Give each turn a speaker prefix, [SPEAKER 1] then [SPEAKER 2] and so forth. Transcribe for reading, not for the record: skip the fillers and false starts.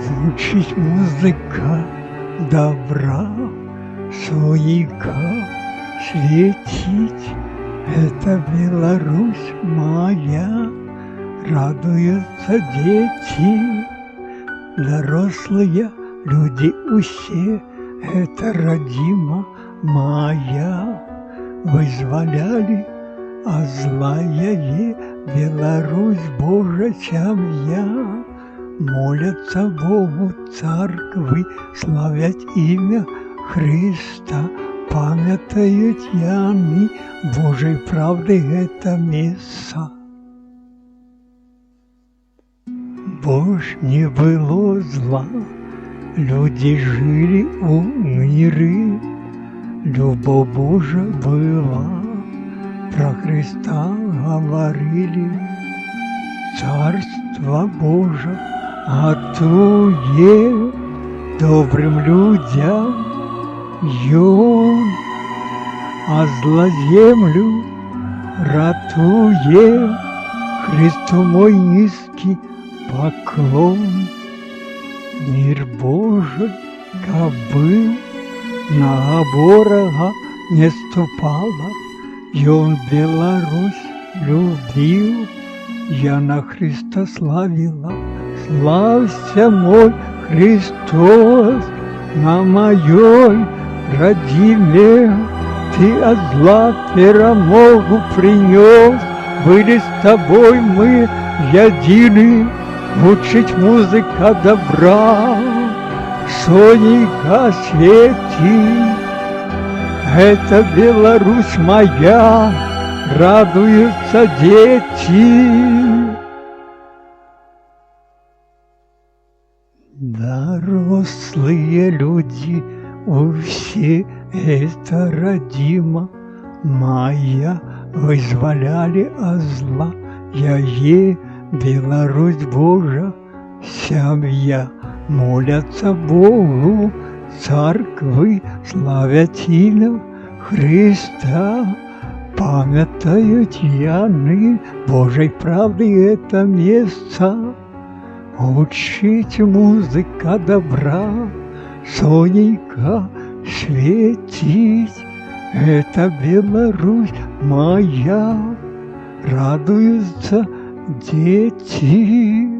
[SPEAKER 1] Звучить музыка добра, сонька светить. Это Беларусь моя, радуются дети, дорослые люди усе. Это родима моя, вызволяли, а злая Беларусь Божья семья. Молятся Богу церкви, славят имя Христа, памятают яны Божьей правды это место. Бож не было зла, люди жили у миры, любовь Божия была, про Христа говорили, Царство Божие готує добрым людям, Ён, а зла землю ратує. Христу мой низкий поклон. Мир Божий, как был, на ворога не ступала, Ён Беларусь любил, я на Христа славила. Славься мой Христос на моей родиме, Ты от зла перемогу принес, были с тобой мы едины, Звучить музыка добра, сонька светит. Это Беларусь моя, радуются дети. Дорослые люди, все это родима моя, вызволяли от зла, я Беларусь Божья семья. Молятся Богу церкви, славят имя Христа, памятают яны Божьей правды это место. Учить музыка добра, сонька светить. Это Беларусь моя, радуются дети.